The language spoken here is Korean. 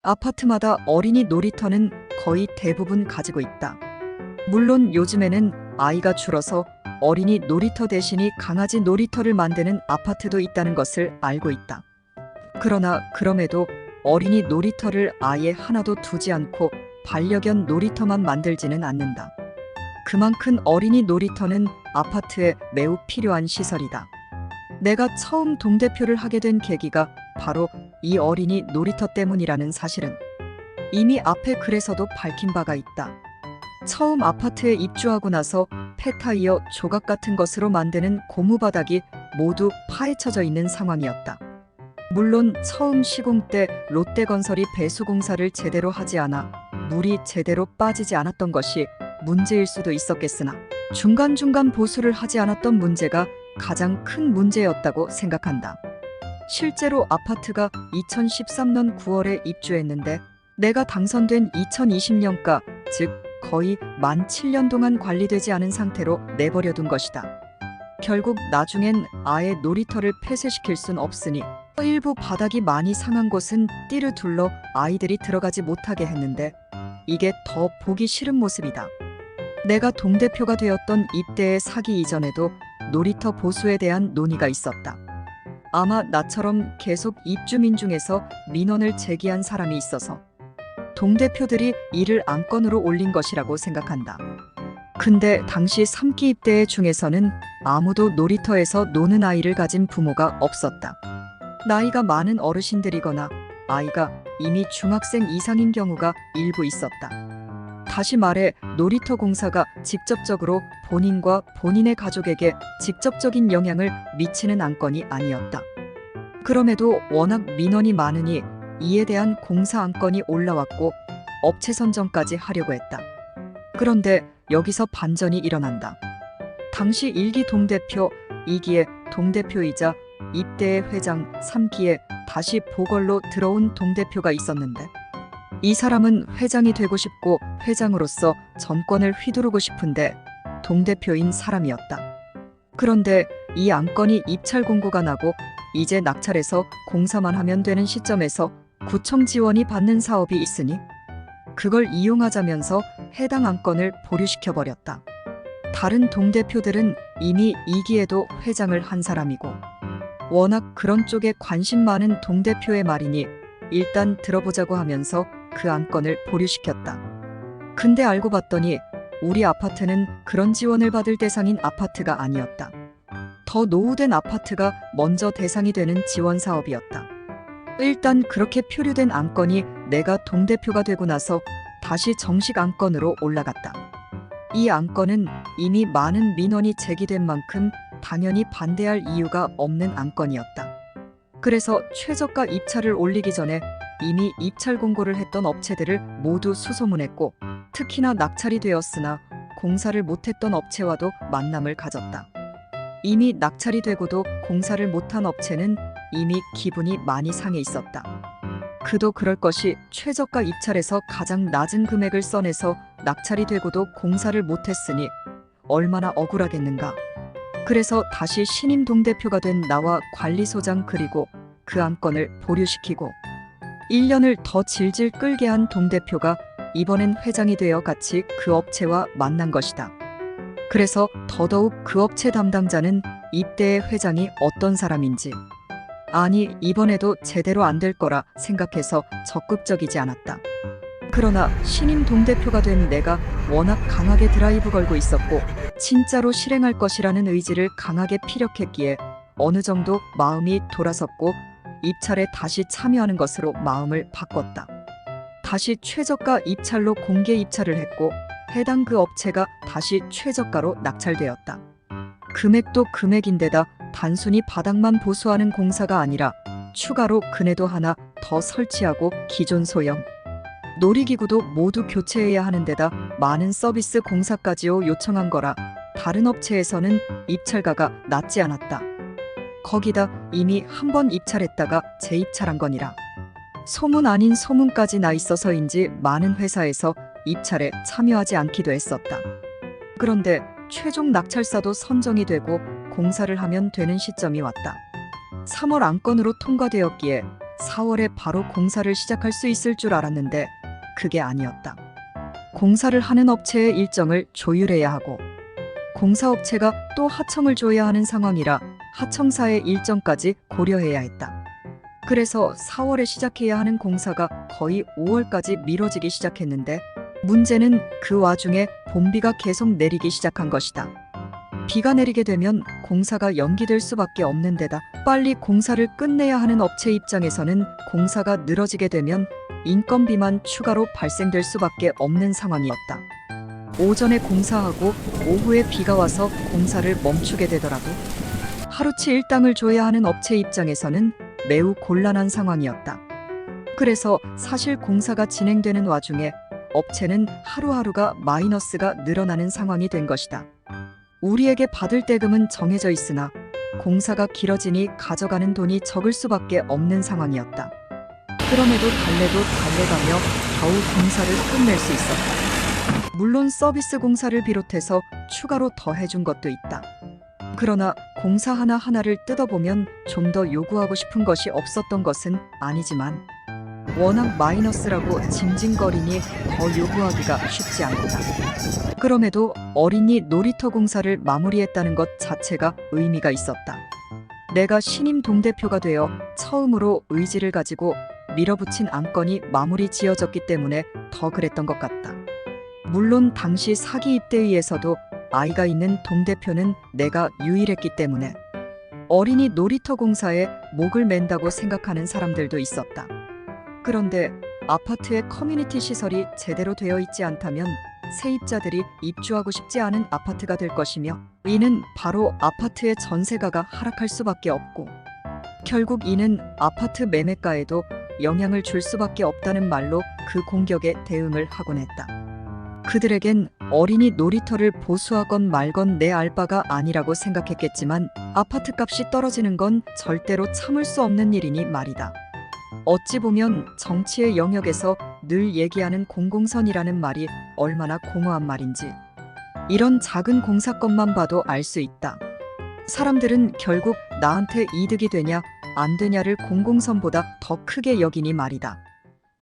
아파트마다 어린이 놀이터는 거의 대부분 가지고 있다. 물론 요즘에는 아이가 줄어서 어린이 놀이터 대신이 강아지 놀이터를 만드는 아파트도 있다는 것을 알고 있다. 그러나 그럼에도 어린이 놀이터를 아예 하나도 두지 않고 반려견 놀이터만 만들지는 않는다. 그만큼 어린이 놀이터는 아파트에 매우 필요한 시설이다. 내가 처음 동대표를 하게 된 계기가 바로 이 어린이 놀이터 때문이라는 사실은 이미 앞에 글에서도 밝힌 바가 있다. 처음 아파트에 입주하고 나서 폐타이어 조각 같은 것으로 만드는 고무바닥이 모두 파헤쳐져 있는 상황이었다. 물론 처음 시공 때 롯데건설이 배수공사를 제대로 하지 않아 물이 제대로 빠지지 않았던 것이 문제일 수도 있었겠으나 중간중간 보수를 하지 않았던 문제가 가장 큰 문제였다고 생각한다. 실제로 아파트가 2013년 9월에 입주했는데 내가 당선된 2020년가, 즉 거의 만 7년 동안 관리되지 않은 상태로 내버려둔 것이다. 결국 나중엔 아예 놀이터를 폐쇄시킬 순 없으니 일부 바닥이 많이 상한 곳은 띠를 둘러 아이들이 들어가지 못하게 했는데 이게 더 보기 싫은 모습이다. 내가 동대표가 되었던 이때의 사기 이전에도 놀이터 보수에 대한 논의가 있었다. 아마 나처럼 계속 입주민 중에서 민원을 제기한 사람이 있어서 동대표들이 이를 안건으로 올린 것이라고 생각한다. 근데 당시 3기 입대 중에서는 아무도 놀이터에서 노는 아이를 가진 부모가 없었다. 나이가 많은 어르신들이거나 아이가 이미 중학생 이상인 경우가 일부 있었다. 다시 말해 놀이터 공사가 직접적으로 본인과 본인의 가족에게 직접적인 영향을 미치는 안건이 아니었다. 그럼에도 워낙 민원이 많으니 이에 대한 공사 안건이 올라왔고 업체 선정까지 하려고 했다. 그런데 여기서 반전이 일어난다. 당시 1기 동대표, 2기의 동대표이자 입대의 회장, 3기에 다시 보궐로 들어온 동대표가 있었는데 이 사람은 회장이 되고 싶고 회장으로서 전권을 휘두르고 싶은데 동대표인 사람이었다. 그런데 이 안건이 입찰 공고가 나고 이제 낙찰해서 공사만 하면 되는 시점에서 구청 지원이 받는 사업이 있으니 그걸 이용하자면서 해당 안건을 보류시켜버렸다. 다른 동대표들은 이미 2기에도 회장을 한 사람이고 워낙 그런 쪽에 관심 많은 동대표의 말이니 일단 들어보자고 하면서 그 안건을 보류시켰다. 근데 알고 봤더니 우리 아파트는 그런 지원을 받을 대상인 아파트가 아니었다. 더 노후된 아파트가 먼저 대상이 되는 지원 사업이었다. 일단 그렇게 표류된 안건이 내가 동대표가 되고 나서 다시 정식 안건으로 올라갔다. 이 안건은 이미 많은 민원이 제기된 만큼 당연히 반대할 이유가 없는 안건이었다. 그래서 최저가 입찰을 올리기 전에 이미 입찰 공고를 했던 업체들을 모두 수소문했고 특히나 낙찰이 되었으나 공사를 못했던 업체와도 만남을 가졌다. 이미 낙찰이 되고도 공사를 못한 업체는 이미 기분이 많이 상해 있었다. 그도 그럴 것이 최저가 입찰에서 가장 낮은 금액을 써내서 낙찰이 되고도 공사를 못했으니 얼마나 억울하겠는가. 그래서 다시 신임 동대표가 된 나와 관리소장 그리고 그 안건을 보류시키고 1년을 더 질질 끌게 한 동대표가 이번엔 회장이 되어 같이 그 업체와 만난 것이다. 그래서 더더욱 그 업체 담당자는 입대의 회장이 어떤 사람인지 아니 이번에도 제대로 안 될 거라 생각해서 적극적이지 않았다. 그러나 신임 동대표가 된 내가 워낙 강하게 드라이브 걸고 있었고 진짜로 실행할 것이라는 의지를 강하게 피력했기에 어느 정도 마음이 돌아섰고 입찰에 다시 참여하는 것으로 마음을 바꿨다. 다시 최저가 입찰로 공개 입찰을 했고 해당 그 업체가 다시 최저가로 낙찰되었다. 금액도 금액인데다 단순히 바닥만 보수하는 공사가 아니라 추가로 그네도 하나 더 설치하고 기존 소형 놀이기구도 모두 교체해야 하는 데다 많은 서비스 공사까지요 요청한 거라 다른 업체에서는 입찰가가 낮지 않았다. 거기다 이미 한 번 입찰했다가 재입찰한 거니라. 소문 아닌 소문까지 나 있어서인지 많은 회사에서 입찰에 참여하지 않기도 했었다. 그런데 최종 낙찰사도 선정이 되고 공사를 하면 되는 시점이 왔다. 3월 안건으로 통과되었기에 4월에 바로 공사를 시작할 수 있을 줄 알았는데 그게 아니었다. 공사를 하는 업체의 일정을 조율해야 하고 공사업체가 또 하청을 줘야 하는 상황이라 하청사의 일정까지 고려해야 했다. 그래서 4월에 시작해야 하는 공사가 거의 5월까지 미뤄지기 시작했는데 문제는 그 와중에 봄비가 계속 내리기 시작한 것이다. 비가 내리게 되면 공사가 연기될 수밖에 없는 데다 빨리 공사를 끝내야 하는 업체 입장에서는 공사가 늘어지게 되면 인건비만 추가로 발생될 수밖에 없는 상황이었다. 오전에 공사하고 오후에 비가 와서 공사를 멈추게 되더라도 하루치 일당을 줘야 하는 업체 입장에서는 매우 곤란한 상황이었다. 그래서 사실 공사가 진행되는 와중에 업체는 하루하루가 마이너스가 늘어나는 상황이 된 것이다. 우리에게 받을 대금은 정해져 있으나 공사가 길어지니 가져가는 돈이 적을 수밖에 없는 상황이었다. 그럼에도 달래가며 겨우 공사를 끝낼 수 있었다. 물론 서비스 공사를 비롯해서 추가로 더 해준 것도 있다. 그러나 공사 하나하나를 뜯어보면 좀 더 요구하고 싶은 것이 없었던 것은 아니지만 워낙 마이너스라고 징징거리니 더 요구하기가 쉽지 않았다. 그럼에도 어린이 놀이터 공사를 마무리했다는 것 자체가 의미가 있었다. 내가 신임 동대표가 되어 처음으로 의지를 가지고 밀어붙인 안건이 마무리 지어졌기 때문에 더 그랬던 것 같다. 물론 당시 사기 입대위에서도 아이가 있는 동대표는 내가 유일했기 때문에 어린이 놀이터 공사에 목을 맨다고 생각하는 사람들도 있었다. 그런데 아파트의 커뮤니티 시설이 제대로 되어 있지 않다면 세입자들이 입주하고 싶지 않은 아파트가 될 것이며 이는 바로 아파트의 전세가가 하락할 수밖에 없고 결국 이는 아파트 매매가에도 영향을 줄 수밖에 없다는 말로 그 공격에 대응을 하곤 했다. 그들에겐 어린이 놀이터를 보수하건 말건 내 알 바가 아니라고 생각했겠지만 아파트 값이 떨어지는 건 절대로 참을 수 없는 일이니 말이다. 어찌 보면 정치의 영역에서 늘 얘기하는 공공선이라는 말이 얼마나 공허한 말인지 이런 작은 공사건만 봐도 알 수 있다. 사람들은 결국 나한테 이득이 되냐 안 되냐를 공공선보다 더 크게 여기니 말이다.